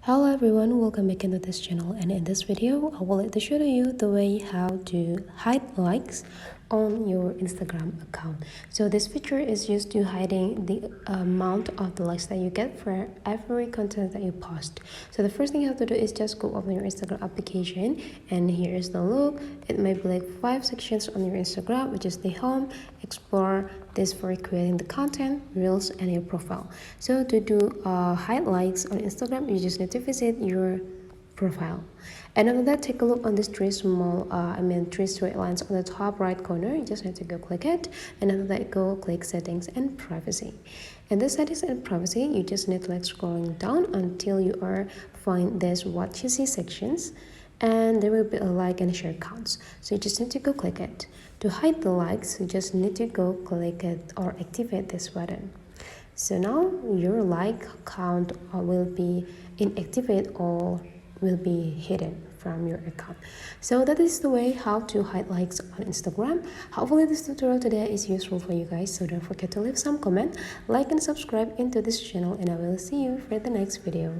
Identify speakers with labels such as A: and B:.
A: Hello everyone, welcome back into this channel, and in this video I will like to show you the way how to hide likes on your Instagram account. So this feature is used to hiding the amount of the likes that you get for every content that you post. So the first thing you have to do is just go open your Instagram application, and here is the look. It might be like 5 sections on your Instagram, which is the home, explore, this for creating the content, reels, and your profile. So to do hide likes on Instagram, you just need to visit your profile, and after that take a look on these three straight lines on the top right corner. You just need to go click it, and after that go click settings and privacy. In the settings and privacy, you just need to scrolling down until you are find this what you see sections, and there will be a like and share counts. So you just need to go click it. To hide the likes, you just need to go click it or activate this button. So now your like count will be inactivated or will be hidden from your account. So that is the way how to hide likes on Instagram. Hopefully this tutorial today is useful for you guys, so don't forget to leave some comment, like and subscribe into this channel, and I will see you for the next video.